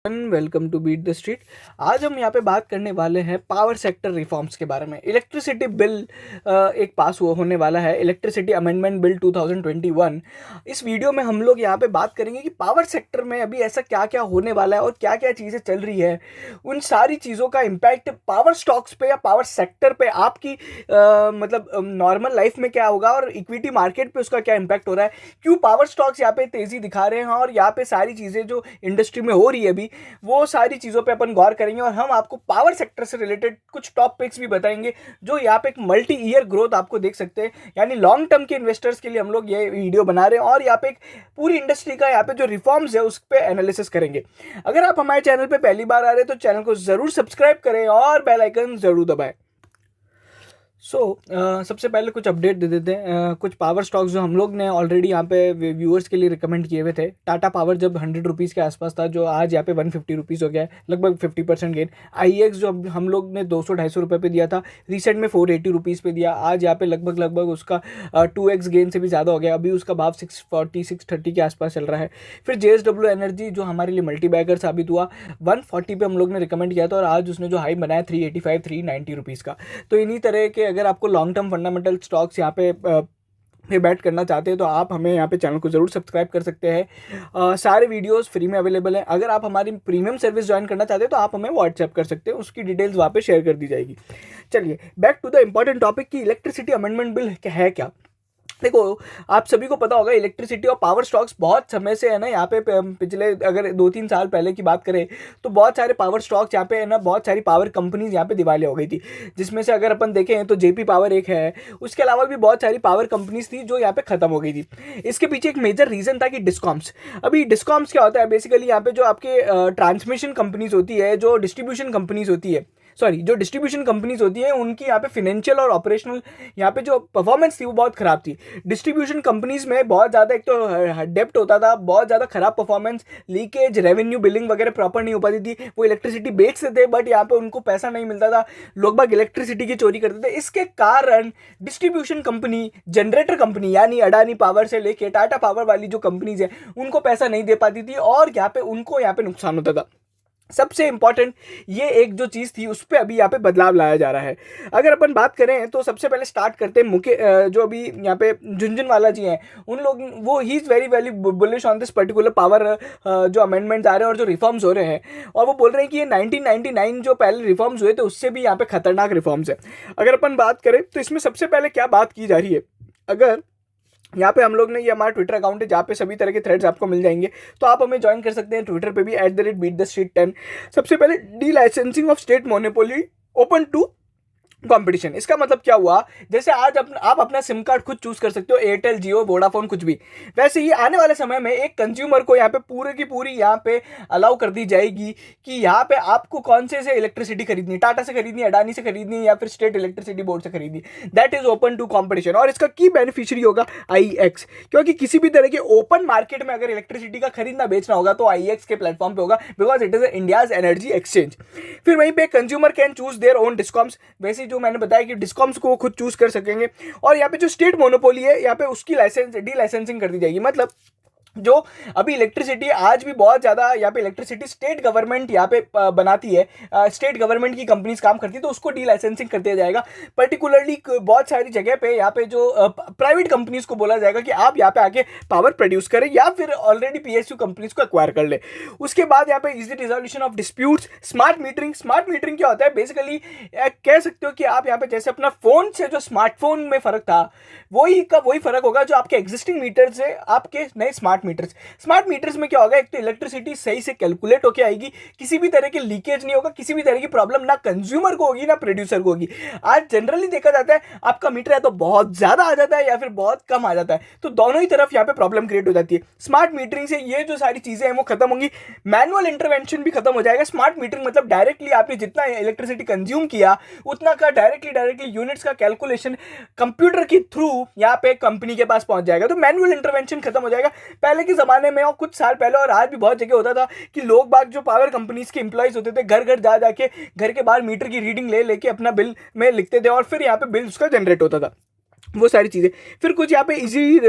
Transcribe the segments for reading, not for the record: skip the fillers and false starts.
Welcome to beat the street. आज हम यहाँ पे बात करने वाले हैं पावर सेक्टर रिफॉर्म्स के बारे में। इलेक्ट्रिसिटी बिल एक पास होने वाला है, इलेक्ट्रिसिटी अमेंडमेंट बिल 2021। इस वीडियो में हम लोग यहाँ पे बात करेंगे कि पावर सेक्टर में अभी ऐसा क्या क्या होने वाला है और क्या क्या चीज़ें चल रही है। उन सारी चीज़ों का इम्पैक्ट पावर स्टॉक्स पे या पावर सेक्टर पे आपकी मतलब नॉर्मल लाइफ में क्या होगा और इक्विटी मार्केट पे उसका क्या इम्पैक्ट हो रहा है, क्यों पावर स्टॉक्स यहाँ पे तेज़ी दिखा रहे हैं और यहाँ पे सारी चीज़ें जो इंडस्ट्री में हो रही है अभी, वो सारी चीज़ों पे अपन गौर करेंगे। और हम आपको पावर सेक्टर से रिलेटेड कुछ टॉप पिक्स भी बताएंगे जो यहाँ पे एक मल्टी ईयर ग्रोथ आपको देख सकते हैं। यानी लॉन्ग टर्म के इन्वेस्टर्स के लिए हम लोग ये वीडियो बना रहे हैं और यहाँ पे एक पूरी इंडस्ट्री का यहाँ पे जो रिफॉर्म्स है उस पर एनालिसिस करेंगे। अगर आप हमारे चैनल पे पहली बार आ रहे हैं तो चैनल को जरूर सब्सक्राइब करें और बेल आइकन जरूर दबाएं। सबसे पहले कुछ अपडेट दे देते हैं। कुछ पावर स्टॉक्स जो हम लोग ने ऑलरेडी यहाँ पे व्यूअर्स के लिए रिकमेंड किए हुए थे। टाटा पावर जब 100 रुपीज़ के आसपास था, जो आज यहाँ पे 150 रुपीज़ हो गया है, लगभग 50% गेन। IEX जो हम लोग ने 200-250 रुपये पे दिया था, रिसेंट में 480 रुपीज़ पे दिया, आज यहाँ पे लगभग उसका 2x गेन से भी ज़्यादा हो गया। अभी उसका भाव 640-630 के आसपास चल रहा है। फिर JSW एनर्जी जो हमारे लिए मल्टी बैगर साबित हुआ, 140 पे हम लोग ने रिकमेंड किया था और आज उसने जो हाई बनाया 385-390 रुपीज़ का। तो इन्हीं तरह के अगर आपको लॉन्ग टर्म फंडामेंटल स्टॉक्स यहाँ पे बैट करना चाहते हैं तो आप हमें यहाँ पे चैनल को ज़रूर सब्सक्राइब कर सकते हैं। सारे वीडियोस फ्री में अवेलेबल हैं। अगर आप हमारी प्रीमियम सर्विस ज्वाइन करना चाहते हैं तो आप हमें व्हाट्सएप कर सकते हैं, उसकी डिटेल्स वहाँ पे शेयर कर दी जाएगी। चलिए back to the important topic कि इलेक्ट्रिसिटी अमेंडमेंट बिल है क्या। देखो, आप सभी को पता होगा इलेक्ट्रिसिटी और पावर स्टॉक्स बहुत समय से है ना यहाँ पे पिछले अगर 2-3 साल पहले की बात करें तो बहुत सारे पावर स्टॉक्स यहाँ पे है ना, बहुत सारी पावर कंपनीज यहाँ पे दिवालिया हो गई थी। जिसमें से अगर अपन देखें तो जेपी पावर एक है, उसके अलावा भी बहुत सारी पावर कंपनीज थी जो यहाँ पे खत्म हो गई थी। इसके पीछे एक मेजर रीजन था कि डिस्कॉम्स। अभी डिस्कॉम्स क्या होता है, बेसिकली यहाँ पे जो आपके ट्रांसमिशन कंपनीज होती है, जो डिस्ट्रीब्यूशन कंपनीज होती है, जो डिस्ट्रीब्यूशन कंपनीज होती हैं, उनकी यहाँ पे फिनेंशियल और ऑपरेशनल यहाँ पे जो परफॉर्मेंस थी वो बहुत ख़राब थी। डिस्ट्रीब्यूशन कंपनीज में बहुत ज़्यादा एक तो डेप्ट होता था, बहुत ज़्यादा ख़राब परफॉर्मेंस, लीकेज, रेवेन्यू बिलिंग वगैरह प्रॉपर नहीं हो पाती थी। वो इलेक्ट्रिसिटी बेचते थे बट यहाँ पे उनको पैसा नहीं मिलता था, लोग बाग इलेक्ट्रिसिटी की चोरी करते थे। इसके कारण डिस्ट्रीब्यूशन कंपनी, जनरेटर कंपनी यानी अडानी पावर से लेके टाटा पावर वाली जो कंपनीज है उनको पैसा नहीं दे पाती थी और यहाँ पे उनको यहाँ पे नुकसान होता था। सबसे इंपॉर्टेंट ये एक जो चीज़ थी उस पर अभी यहाँ पे बदलाव लाया जा रहा है। अगर अपन बात करें तो सबसे पहले स्टार्ट करते हैं जो अभी यहाँ पे झुनझुनवाला जी हैं, उन लोग वो he is very very bullish on this particular power जो अमेंडमेंट आ रहे हैं और जो रिफॉर्म्स हो रहे हैं। और वो बोल रहे हैं कि ये 1999 जो पहले रिफॉर्म्स हुए थे उससे भी यहाँ पे खतरनाक रिफॉर्म्स है। अगर अपन बात करें तो इसमें सबसे पहले क्या बात की जा रही है, अगर यहाँ पे हम लोग ने, ये हमारा ट्विटर अकाउंट है जहाँ पे सभी तरह के थ्रेड्स आपको मिल जाएंगे, तो आप हमें ज्वाइन कर सकते हैं ट्विटर पे भी @beatthestreet10। सबसे पहले delicensing of state monopoly open to competition. इसका मतलब क्या हुआ, जैसे आज आप अपना सिम कार्ड खुद चूज कर सकते हो, एयरटेल, जियो, वोडाफोन, कुछ भी, वैसे ही आने वाले समय में एक कंज्यूमर को यहाँ पे पूरे की पूरी यहाँ पे अलाउ कर दी जाएगी कि यहाँ पे आपको कौन से इलेक्ट्रिसिटी खरीदनी, टाटा से खरीदनी, अडानी से खरीदनी या फिर स्टेट इलेक्ट्रिसिटी बोर्ड से खरीदनी। That is open to competition. और इसका की बेनिफिशियरी होगा IEX, क्योंकि किसी भी तरह के ओपन मार्केट में अगर इलेक्ट्रिसिटी का खरीदना बेचना होगा तो IEX के प्लेटफॉर्म पे होगा, because it is India's energy exchange. फिर वहीं पे consumer can choose their own discoms, वैसे जो मैंने बताया कि डिस्कॉम्स को खुद चूज कर सकेंगे। और यहाँ पे जो स्टेट मोनोपोली है यहाँ पे उसकी डी लाइसेंसिंग कर दी जाएगी। मतलब जो अभी इलेक्ट्रिसिटी आज भी बहुत ज़्यादा यहाँ पे इलेक्ट्रिसिटी स्टेट गवर्नमेंट यहाँ पे बनाती है, स्टेट गवर्नमेंट की कंपनीज काम करती है, तो उसको डी लाइसेंसिंग कर दिया जाएगा। पर्टिकुलरली बहुत सारी जगह पे यहाँ पे जो प्राइवेट कंपनीज को बोला जाएगा कि आप यहाँ पे आके पावर प्रोड्यूस करें या फिर ऑलरेडी PSU कंपनीज को एक्वायर कर ले। उसके बाद यहाँ पे easy resolution of disputes, smart metering. Smart metering क्या होता है, बेसिकली कह सकते हो कि आप यहाँ पे जैसे अपना फोन से जो स्मार्टफोन में फर्क था वही फर्क होगा जो आपके एग्जिस्टिंग मीटर से आपके नए स्मार्ट मीटर्स में क्या होगा, एक तो इलेक्ट्रिसिटी सही से कैलकुलेट होके आएगी, किसी भी तरह की लीकेज नहीं होगा, किसी भी तरह की प्रॉब्लम ना कंज्यूमर को होगी ना प्रोड्यूसर को होगी। आज जनरली देखा जाता है आपका मीटर या तो बहुत ज्यादा आ जाता है या फिर बहुत कम आ जाता है, तो दोनों ही तरफ यहाँ पे प्रॉब्लम क्रिएट हो जाती है। स्मार्ट मीटरिंग से ये जो सारी चीजें हैं वो खत्म होंगी, मैनुअल इंटरवेंशन भी खत्म हो जाएगा। स्मार्ट मीटरिंग मतलब डायरेक्टली आपने जितना इलेक्ट्रिसिटी कंज्यूम किया उतना का डायरेक्टली यूनिट्स का कैलकुलेशन कंप्यूटर के थ्रू यहाँ पे कंपनी के पास पहुंच जाएगा, तो मैनुअल इंटरवेंशन खत्म हो जाएगा। पहले के जमाने में और कुछ साल पहले और आज भी बहुत जगह होता था कि लोग बाग जो पावर कंपनीज के एम्प्लॉइज होते थे घर घर जा जाके घर के बाहर मीटर की रीडिंग ले लेके अपना बिल में लिखते थे और फिर यहाँ पे बिल उसका जनरेट होता था। वो सारी चीज़ें। फिर कुछ यहाँ पे इजी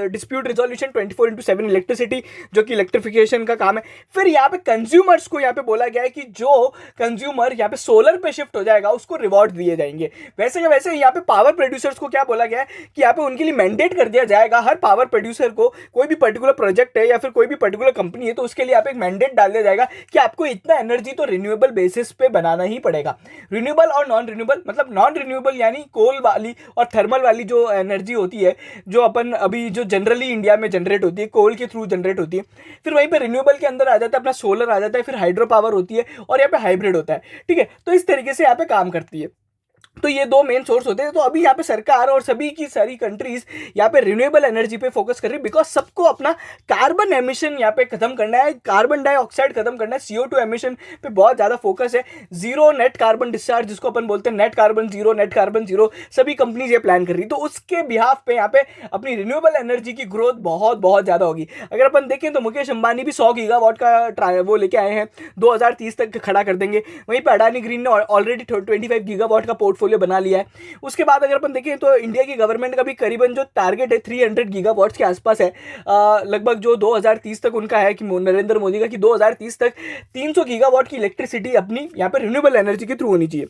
डिस्प्यूट रिजोल्यूशन 24/7 इलेक्ट्रिसिटी, जो कि इलेक्ट्रिफिकेशन का काम है। फिर यहाँ पे कंज्यूमर्स को यहाँ पे बोला गया है कि जो कंज्यूमर यहाँ पे सोलर पे शिफ्ट हो जाएगा उसको रिवॉर्ड दिए जाएंगे। वैसे का वैसे यहाँ पे पावर प्रोड्यूसर्स को क्या बोला गया है कि यहाँ पे उनके लिए मैंडेट कर दिया जाएगा, हर पावर प्रोड्यूसर को कोई भी पर्टिकुलर प्रोजेक्ट है या फिर कोई भी पर्टिकुलर कंपनी है तो उसके लिए यहाँ पे एक मैंडेट डाल दिया जाएगा कि आपको इतना एनर्जी तो रिन्यूएबल बेसिस पे बनाना ही पड़ेगा। रिन्यूएबल और नॉन रिन्यूएबल, मतलब नॉन रिन्यूएबल यानी कोल वाली और थर्मल वाली जो एनर्जी होती है, जो अपन अभी जो जनरली इंडिया में जनरेट होती है, कोल के थ्रू जनरेट होती है। फिर वहीं पे रिन्यूएबल के अंदर आ जाता है अपना सोलर आ जाता है, फिर हाइड्रो पावर होती है और यहाँ पे हाइब्रिड होता है। ठीक है, तो इस तरीके से यहाँ पे काम करती है। तो ये दो मेन सोर्स होते हैं। तो अभी यहाँ पे सरकार और सभी की सारी कंट्रीज यहाँ पे रिन्यूएबल एनर्जी पे फोकस कर रही है, बिकॉज सबको अपना कार्बन एमिशन यहाँ पे खत्म करना है, कार्बन डाइऑक्साइड खत्म करना है, CO2 एमिशन पे बहुत ज़्यादा फोकस है। जीरो नेट कार्बन डिस्चार्ज जिसको अपन बोलते हैं, नेट कार्बन जीरो, सभी कंपनीज ये प्लान कर रही है। तो उसके बिहाफ पे यहाँ पे अपनी रिन्यूएबल एनर्जी की ग्रोथ बहुत बहुत ज़्यादा होगी। अगर अपन देखें तो मुकेश अंबानी भी 100 गीगावाट का वो लेके आए हैं, 2030 तक खड़ा कर देंगे। वहीं पर अडानी ग्रीन ने ऑलरेडी 25 गीगावाट का पोर्टफोलियो बना लिया है। उसके बाद अगर अपन देखें तो इंडिया की गवर्नमेंट का भी करीबन जो टारगेट है 300 गीगावाट्स के आसपास है, लगभग जो 2030 तक उनका है कि नरेंद्र मोदी का, कि 2030 तक 300 गीगावाट की इलेक्ट्रिसिटी अपनी यहाँ पे रिन्यूएबल एनर्जी के थ्रू होनी चाहिए।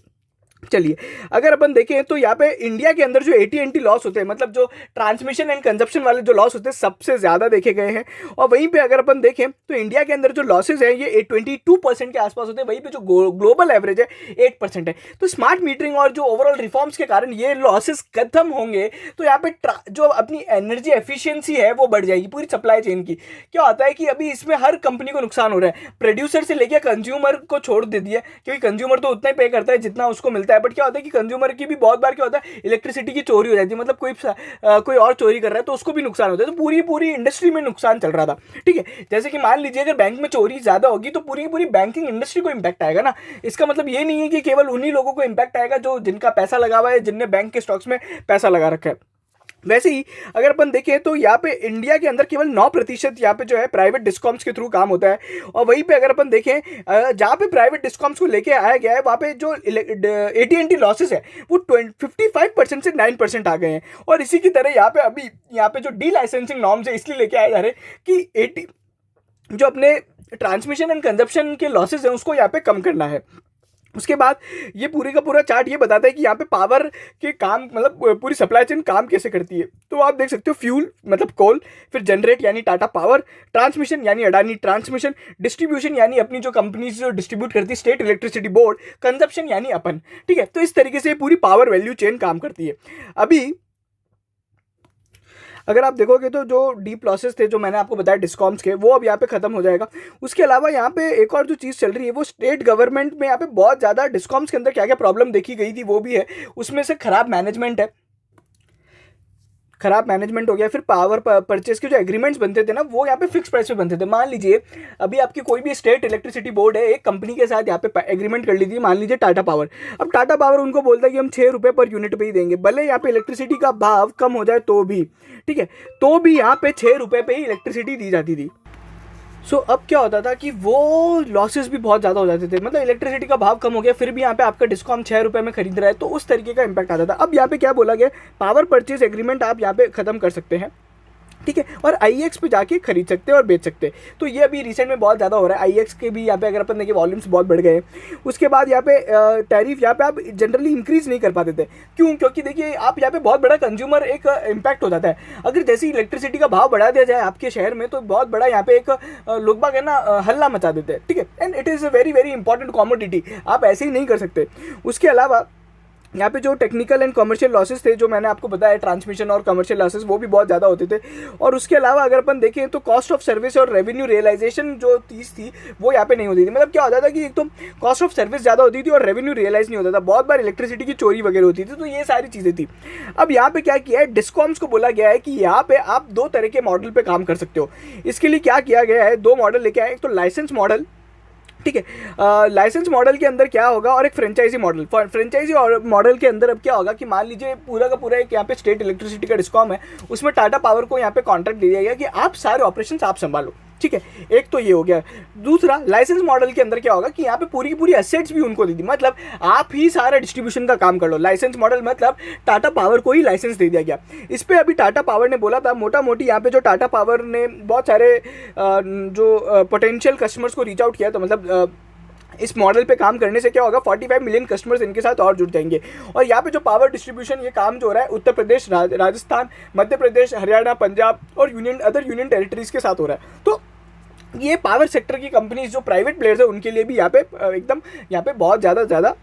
चलिए, अगर अपन देखें तो यहाँ पे इंडिया के अंदर जो AT&T लॉस होते हैं, मतलब जो ट्रांसमिशन एंड कंजप्शन वाले जो लॉस होते हैं, सबसे ज़्यादा देखे गए हैं। और वहीं पे अगर अपन देखें तो इंडिया के अंदर जो लॉसेज हैं ये 22% के आसपास होते हैं, वहीं पे जो ग्लोबल एवरेज है 8% है। तो स्मार्ट मीटरिंग और जो ओवरऑल रिफॉर्म्स के कारण ये लॉसेज खत्म होंगे तो यहाँ पे जो अपनी एनर्जी एफिशिएंसी है वो बढ़ जाएगी पूरी सप्लाई चेन की। क्या होता है कि अभी इसमें हर कंपनी को नुकसान हो रहा है, प्रोड्यूसर से लेकर कंज्यूमर को छोड़ दे दिया, क्योंकि कंज्यूमर तो उतना ही पे करता है जितना उसको मिलता है। बट क्या होता है कि कंज्यूमर की भी बहुत बार क्या होता है, इलेक्ट्रिसिटी की चोरी हो जाती है, मतलब कोई और चोरी कर रहा है तो उसको भी नुकसान होता है। तो पूरी इंडस्ट्री में नुकसान चल रहा था। ठीक है, जैसे कि मान लीजिए अगर बैंक में चोरी ज्यादा होगी तो पूरी बैंकिंग इंडस्ट्री को इंपैक्ट आएगा ना। इसका मतलब ये नहीं है कि केवल उन्हीं लोगों को इंपैक्ट आएगा जो जिनका पैसा लगा हुआ है, जिनने बैंक के स्टॉक्स में पैसा लगा रखा है। वैसे ही अगर अपन देखें तो यहाँ पे इंडिया के अंदर केवल 9% यहाँ पे जो है प्राइवेट डिस्कॉम्स के थ्रू काम होता है। और वहीं पे अगर अपन देखें जहाँ पे प्राइवेट डिस्कॉम्स को लेके आया गया है वहाँ पे जो AT&T लॉसेस है वो 55% से 9% आ गए हैं। और इसी की तरह यहाँ पे जो डी लाइसेंसिंग नॉर्म्स है इसलिए लेके आए जा रहे हैं कि जो अपने ट्रांसमिशन एंड कंजप्शन के लॉसेज हैं उसको यहाँ पे कम करना है। उसके बाद ये पूरी का पूरा चार्ट ये बताता है कि यहाँ पे पावर के काम, मतलब पूरी सप्लाई चेन काम कैसे करती है। तो आप देख सकते हो, फ्यूल मतलब कोल, फिर जनरेट यानी टाटा पावर, ट्रांसमिशन यानी अडानी ट्रांसमिशन, डिस्ट्रीब्यूशन यानी अपनी जो कंपनीज जो डिस्ट्रीब्यूट करती है स्टेट इलेक्ट्रिसिटी बोर्ड, कंजप्शन यानी अपन। ठीक है, तो इस तरीके से पूरी पावर वैल्यू चेन काम करती है। अभी अगर आप देखोगे तो जो डीप लॉसेस थे जो मैंने आपको बताया डिस्कॉम्स के, वो अब यहाँ पे खत्म हो जाएगा। उसके अलावा यहाँ पे एक और जो चीज़ चल रही है वो स्टेट गवर्नमेंट में यहाँ पे बहुत ज़्यादा डिस्कॉम्स के अंदर क्या क्या प्रॉब्लम देखी गई थी वो भी है। उसमें से खराब मैनेजमेंट है, खराब मैनेजमेंट हो गया। फिर पावर परचेस के जो एग्रीमेंट्स बनते थे ना वो यहाँ पे फिक्स प्राइस पे बनते थे। मान लीजिए अभी आपकी कोई भी स्टेट इलेक्ट्रिसिटी बोर्ड है, एक कंपनी के साथ यहाँ पे एग्रीमेंट कर लीजिए, मान लीजिए टाटा पावर। अब टाटा पावर उनको बोलता है कि हम 6 रुपये पर यूनिट पे ही देंगे, भले यहाँ पे इलेक्ट्रिसिटी का भाव कम हो जाए तो भी। ठीक है, तो भी यहाँ पे 6 रुपये पे ही इलेक्ट्रिसिटी दी जाती थी। सो अब क्या होता था कि वो लॉसेस भी बहुत ज़्यादा हो जाते थे, मतलब इलेक्ट्रिसिटी का भाव कम हो गया फिर भी यहाँ पे आपका डिस्कॉम 6 रुपये में खरीद रहा है, तो उस तरीके का इंपैक्ट आता था। अब यहाँ पे क्या बोला गया, पावर परचेज एग्रीमेंट आप यहाँ पे ख़त्म कर सकते हैं। ठीक है, और IEX पे जाके खरीद सकते हैं और बेच सकते हैं। तो ये अभी रिसेंट में बहुत ज़्यादा हो रहा है। IEX के भी यहाँ पे अगर अपन देखें वॉल्यूम्स बहुत बढ़ गए। उसके बाद यहाँ पे टैरिफ यहाँ पे आप जनरली इंक्रीज नहीं कर पाते थे। क्यों? क्योंकि देखिए आप यहाँ पे बहुत बड़ा कंज्यूमर एक इम्पैक्ट हो जाता है। अगर जैसे इलेक्ट्रिसिटी का भाव बढ़ा दिया जाए आपके शहर में तो बहुत बड़ा यहाँ पे एक लोग बाग है ना हल्ला मचा देते हैं। ठीक है, and it is a very very important commodity, आप ऐसे ही नहीं कर सकते। उसके अलावा यहाँ पे जो टेक्निकल एंड कमर्शियल लॉसेस थे जो मैंने आपको बताया, ट्रांसमिशन और कमर्शियल लॉसेस, वो भी बहुत ज़्यादा होते थे। और उसके अलावा अगर अपन देखें तो कॉस्ट ऑफ सर्विस और रेवेन्यू रियलाइजेशन जो चीज़ थी वो यहाँ पे नहीं होती थी। मतलब क्या होता था कि एक तो कॉस्ट ऑफ सर्विस ज़्यादा होती थी और रेवेन्यू रियलाइज नहीं होता था, बहुत बार इलेक्ट्रिसिटी की चोरी वगैरह होती थी। तो ये सारी चीज़ें थी। अब यहाँ पे क्या किया है, डिस्कॉम्स को बोला गया है कि यहाँ पे आप 2 तरह के मॉडल पे काम कर सकते हो। इसके लिए क्या किया गया है, 2 मॉडल लेके आए, एक तो लाइसेंस मॉडल। ठीक है, लाइसेंस मॉडल के अंदर क्या होगा और एक फ्रेंचाइजी मॉडल। फ्रेंचाइजी मॉडल के अंदर अब क्या होगा कि मान लीजिए पूरा का पूरा एक यहाँ पे स्टेट इलेक्ट्रिसिटी का डिस्कॉम है, उसमें टाटा पावर को यहाँ पे कॉन्ट्रैक्ट दे दिया गया कि आप सारे ऑपरेशंस आप संभालो। ठीक है, एक तो ये हो गया। दूसरा, लाइसेंस मॉडल के अंदर क्या होगा कि यहाँ पे पूरी की पूरी एसेट्स भी उनको दे दी, मतलब आप ही सारा डिस्ट्रीब्यूशन का काम कर लो। लाइसेंस मॉडल मतलब टाटा पावर को ही लाइसेंस दे दिया गया। इस पे अभी टाटा पावर ने बोला था मोटा मोटी, यहाँ पे जो टाटा पावर ने बहुत सारे जो पोटेंशियल कस्टमर्स को रीच आउट किया, तो मतलब इस मॉडल पे काम करने से क्या होगा, 45 मिलियन कस्टमर्स इनके साथ और जुड़ जाएंगे। और यहाँ पे जो पावर डिस्ट्रीब्यूशन ये काम जो हो रहा है उत्तर प्रदेश, राजस्थान, मध्य प्रदेश, हरियाणा, पंजाब और अदर यूनियन टेरिटरीज के साथ हो रहा है। तो ये पावर सेक्टर की कंपनीज जो प्राइवेट प्लेयर्स है उनके लिए भी यहाँ पे एकदम यहाँ पे बहुत ज़्यादा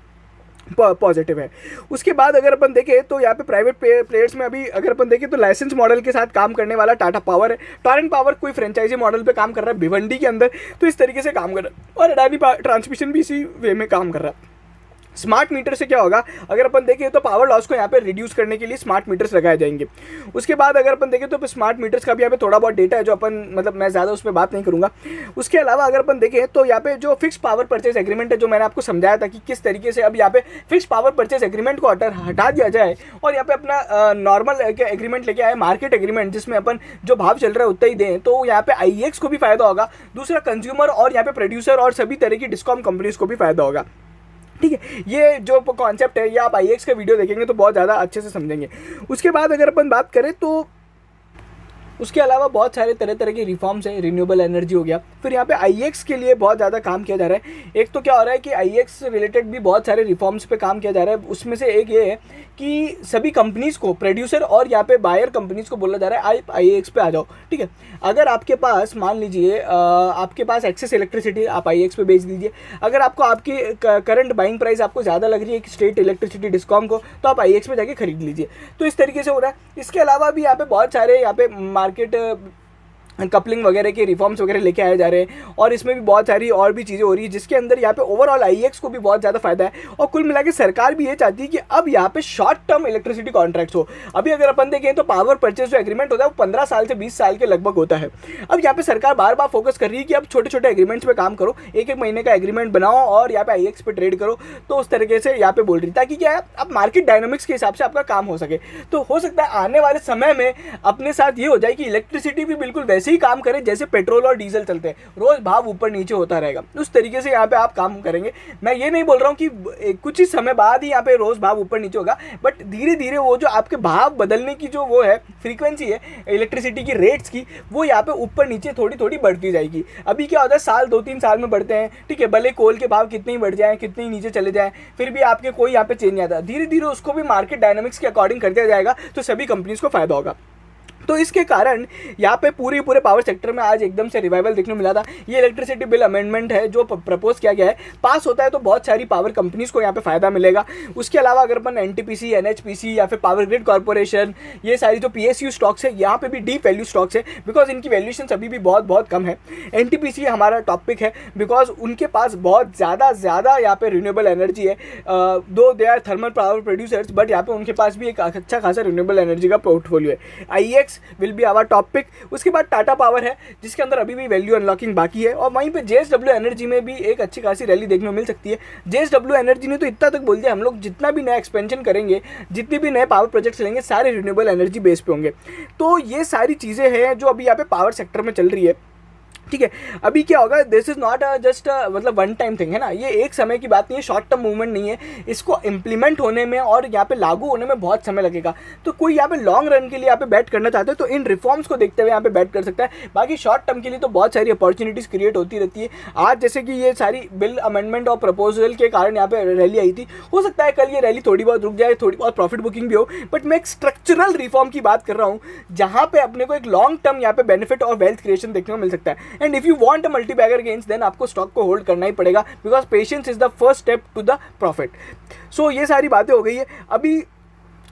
पॉजिटिव है। उसके बाद अगर अपन देखें तो यहाँ पे प्राइवेट प्लेयर्स में अभी अगर अपन देखें तो लाइसेंस मॉडल के साथ काम करने वाला टाटा पावर है। टॉरेंट पावर कोई फ्रेंचाइजी मॉडल पे काम कर रहा है भिवंडी के अंदर, तो इस तरीके से काम कर रहा है। और अडानी ट्रांसमिशन भी इसी वे में काम कर रहा है। स्मार्ट मीटर से क्या होगा, अगर अपन देखें तो पावर लॉस को यहाँ पे रिड्यूस करने के लिए स्मार्ट मीटर्स लगाए जाएंगे। उसके बाद अगर अपन देखें तो स्मार्ट मीटर्स का भी यहाँ पे थोड़ा बहुत डेटा है जो अपन मतलब मैं ज़्यादा उस पर बात नहीं करूँगा। उसके अलावा अगर अपन देखें तो यहाँ पे जो फिक्स पावर परचेज एग्रीमेंट है, जो मैंने आपको समझाया था कि किस तरीके से अब यहाँ पे फिक्स पावर परचेज एग्रीमेंट को हटा दिया जाए और यहाँ पे अपना नॉर्मल एग्रीमेंट लेके आए, मार्केट एग्रीमेंट, जिसमें अपन जो भाव चल रहा है उतना ही दें, तो यहाँ पे IEX को भी फायदा होगा। दूसरा, कंज्यूमर और यहाँ पे प्रोड्यूसर और सभी तरह की डिस्कॉम कंपनीज को भी फायदा होगा। ठीक है, ये जो कॉन्सेप्ट है ये आप IEX का वीडियो देखेंगे तो बहुत ज़्यादा अच्छे से समझेंगे। उसके बाद अगर अपन बात करें तो उसके अलावा बहुत सारे तरह तरह के रिफॉर्म्स हैं। रिन्यूएबल एनर्जी हो गया, फिर यहाँ पे IEX के लिए बहुत ज़्यादा काम किया जा रहा है। एक तो क्या हो रहा है कि IEX रिलेटेड भी बहुत सारे रिफॉर्म्स पे काम किया जा रहा है। उसमें से एक ये है कि सभी कंपनीज़ को, प्रोड्यूसर और यहाँ पे बायर कंपनीज़ को बोला जा रहा है आप IEX पे आ जाओ। ठीक है, अगर आपके पास मान लीजिए आपके पास एक्सेस इलेक्ट्रिसिटी, आप IEX पे बेच दीजिए। अगर आपको आपकी करंट बाइंग प्राइस आपको ज़्यादा लग रही है स्टेट इलेक्ट्रिसिटी डिस्कॉम को, तो आप IEX पे जाके खरीद लीजिए। तो इस तरीके से हो रहा है। इसके अलावा भी यहाँ पे बहुत सारे यहाँ पे मार्केट कपलिंग वगैरह के रिफॉर्म्स वगैरह लेके आए जा रहे हैं और इसमें भी बहुत सारी और भी चीज़ें हो रही है जिसके अंदर यहाँ पे ओवरऑल IEX को भी बहुत ज़्यादा फायदा है। और कुल मिला के सरकार भी ये चाहती है कि अब यहाँ पे शॉर्ट टर्म इलेक्ट्रिसिटी कॉन्ट्रैक्ट्स हो। अभी अगर अपन देखें तो पावर परचेज जो एग्रीमेंट होता है वो 15 साल से 20 साल के लगभग होता है। अब यहाँ पे सरकार बार बार फोकस कर रही है कि अब छोटे छोटे एग्रीमेंट्स पे काम करो, एक महीने का एग्रीमेंट बनाओ और यहाँ पे IEX पे ट्रेड करो। तो उस तरीके से यहाँ पे बोल रही, ताकि क्या है अब मार्केट डायनामिक्स के हिसाब से आपका काम हो सके। तो हो सकता है आने वाले समय में अपने साथ ये हो जाए कि इलेक्ट्रिसिटी भी बिल्कुल वैसे ही काम करे जैसे पेट्रोल और डीजल चलते हैं, रोज भाव ऊपर नीचे होता रहेगा। उस तरीके से यहाँ पे आप काम करेंगे। मैं ये नहीं बोल रहा हूँ कि कुछ ही समय बाद ही यहाँ पे रोज भाव ऊपर नीचे होगा, बट धीरे धीरे वो जो आपके भाव बदलने की जो वो है फ्रीक्वेंसी है इलेक्ट्रिसिटी की रेट्स की, वो यहाँ पे ऊपर नीचे थोड़ी थोड़ी बढ़ती जाएगी। अभी क्या होता है साल 2-3 साल में बढ़ते हैं, ठीक है, भले कोल के भाव कितने ही बढ़ जाए, कितने ही नीचे चले जाए, फिर भी आपके कोई यहाँ पे चेंज नहीं आता। धीरे धीरे उसको भी मार्केट डायनामिक्स के अकॉर्डिंग कर दिया जाएगा, तो सभी कंपनीज को फायदा होगा। तो इसके कारण यहाँ पे पूरे पावर सेक्टर में आज एकदम से रिवाइवल देखने को मिला था। ये इलेक्ट्रिसिटी बिल अमेंडमेंट है जो प्रपोज किया गया है, पास होता है तो बहुत सारी पावर कंपनीज को यहाँ पे फायदा मिलेगा। उसके अलावा अगर अपन NTPC, NHPC या फिर पावर ग्रिड कॉर्पोरेशन, ये सारी जो PSU स्टॉक्स है, यहाँ पे भी डीप वैल्यू स्टॉक्स है बिकॉज इनकी वैल्यूएशन अभी भी बहुत कम है। NTPC हमारा टॉपिक है बिकॉज उनके पास बहुत ज़्यादा यहाँ पे रिन्यूएबल एनर्जी है। Though they are thermal power producers, but यहाँ पे उनके पास भी एक अच्छा खासा रिन्यूएबल एनर्जी का पोर्टफोलियो है। IEX will be our topic. उसके बाद टाटा पावर है जिसके अंदर अभी भी वैल्यू अनलॉकिंग बाकी है। और वहीं पे JSW एनर्जी में भी एक अच्छी खासी रैली देखने को मिल सकती है। JSW एनर्जी ने तो इतना तक बोल दिया, हम लोग जितना भी नया एक्सपेंशन करेंगे, जितने भी नए पावर प्रोजेक्ट्स लेंगे, सारे रिन्यूएबल एनर्जी बेस पे होंगे। तो ये सारी चीज़ें हैं जो अभी यहाँ पे पावर सेक्टर में चल रही है। ठीक है, अभी क्या होगा, दिस इज नॉट जस्ट मतलब वन टाइम थिंग है ना, ये एक समय की बात नहीं है, शॉर्ट टर्म मूवमेंट नहीं है। इसको इम्प्लीमेंट होने में और यहाँ पे लागू होने में बहुत समय लगेगा। तो कोई यहाँ पे लॉन्ग रन के लिए यहाँ पे बैट करना चाहते हो तो इन रिफॉर्म्स को देखते हुए यहाँ पे बैट कर सकता है। बाकी शॉर्ट टर्म के लिए तो बहुत सारी अपॉर्चुनिटीज क्रिएट होती रहती है। आज जैसे कि ये सारी बिल अमेंडमेंट और प्रपोजल के कारण यहाँ पे रैली आई थी, हो सकता है कल ये रैली थोड़ी बहुत रुक जाए, थोड़ी बहुत प्रॉफिट बुकिंग भी हो, बट मैं एक स्ट्रक्चरल रिफॉर्म की बात कर रहा हूँ जहाँ पे अपने को एक लॉन्ग टर्म यहाँ पे बेनिफिट और वेल्थ क्रिएशन देखने को मिल सकता है। And if you want a multibagger gains then आपको स्टॉक को होल्ड करना ही पड़ेगा because patience is the first step to the profit. So ये सारी बातें हो गई है। अभी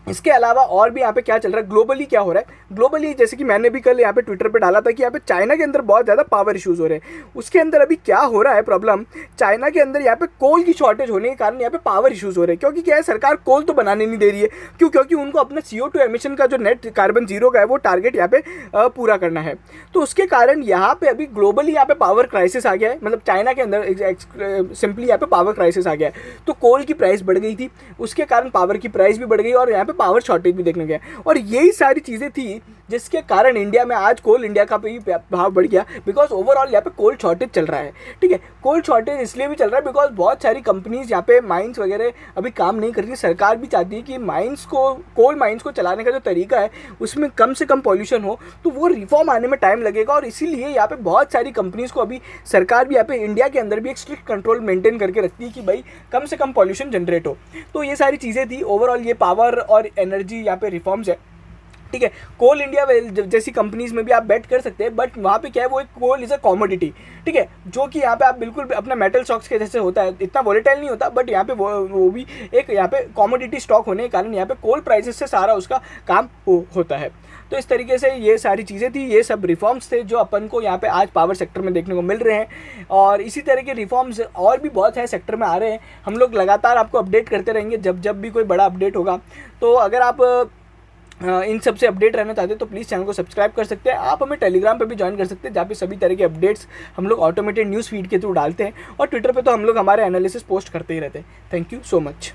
इसके अलावा और भी यहाँ पे क्या चल रहा है, ग्लोबली क्या हो रहा है। ग्लोबली जैसे कि मैंने भी कल यहाँ पे ट्विटर पे डाला था कि यहाँ पे चाइना के अंदर बहुत ज़्यादा पावर इश्यूज़ हो रहे हैं। उसके अंदर अभी क्या हो रहा है प्रॉब्लम, चाइना के अंदर यहाँ पे कोल की शॉर्टेज होने के कारण यहाँ पे पावर इश्यूज़ हो रहे हैं। क्योंकि क्या है, सरकार कोल तो बनाने नहीं दे रही है, क्योंकि उनको अपना CO2 एमिशन का जो नेट कार्बन जीरो का है वो टारगेट यहाँ पे पूरा करना है। तो उसके कारण यहाँ पे अभी ग्लोबली यहाँ पे पावर क्राइसिस आ गया है, मतलब चाइना के अंदर सिंपली यहाँ पे पावर क्राइसिस आ गया है। तो कोल की प्राइस बढ़ गई थी, उसके कारण पावर की प्राइस भी बढ़ गई और यहाँ पे पावर शॉर्टेज भी देखने गया। और यही सारी चीज़ें थी थी, जिसके कारण इंडिया में आज कोल इंडिया का भी भाव बढ़ गया, बिकॉज ओवरऑल यहाँ पे कोल शॉर्टेज चल रहा है। ठीक है, कोल शॉर्टेज इसलिए भी चल रहा है बिकॉज बहुत सारी कंपनीज यहाँ पे माइंस वगैरह अभी काम नहीं कर रही। सरकार भी चाहती है कि माइंस को, कोल माइंस को चलाने का जो तरीका है उसमें कम से कम पॉल्यूशन हो, तो वो रिफॉर्म आने में टाइम लगेगा। और इसीलिए यहाँ पे बहुत सारी कंपनीज को अभी सरकार भी यहाँ पे इंडिया के अंदर भी एक स्ट्रिक्ट कंट्रोल मेंटेन करके रखती है कि भाई कम से कम पॉल्यूशन जनरेट हो। तो ये सारी चीज़ें थी। ओवरऑल ये पावर और एनर्जी यहाँ पे रिफॉर्म्स है। ठीक है, कोल इंडिया जैसी कंपनीज में भी आप बेट कर सकते हैं, बट वहाँ पे क्या है, वो एक कोल इज़ अ कॉमोडिटी। ठीक है, जो कि यहाँ पे आप बिल्कुल अपना मेटल स्टॉक्स के जैसे होता है, इतना वोलेटाइल नहीं होता, बट यहाँ पे वो भी एक यहाँ पे कॉमोडिटी स्टॉक होने के कारण यहाँ पे कोल प्राइसेस से सारा उसका काम होता है। तो इस तरीके से ये सारी चीज़ें थी, ये सब रिफॉर्म्स थे जो अपन को यहाँ पे आज पावर सेक्टर में देखने को मिल रहे हैं। और इसी तरह के रिफॉर्म्स और भी बहुत सारे सेक्टर में आ रहे हैं। हम लोग लगातार आपको अपडेट करते रहेंगे जब जब भी कोई बड़ा अपडेट होगा। तो अगर आप इन सब से अपडेट रहना चाहते हैं तो प्लीज़ चैनल को सब्सक्राइब कर सकते हैं। आप हमें टेलीग्राम पे भी ज्वाइन कर सकते हैं, जहाँ पे सभी तरह के अपडेट्स हम लोग ऑटोमेटेड न्यूज़ फीड के थ्रू डालते हैं, और ट्विटर पे तो हम लोग हमारे एनालिसिस पोस्ट करते ही रहते हैं। Thank you so much.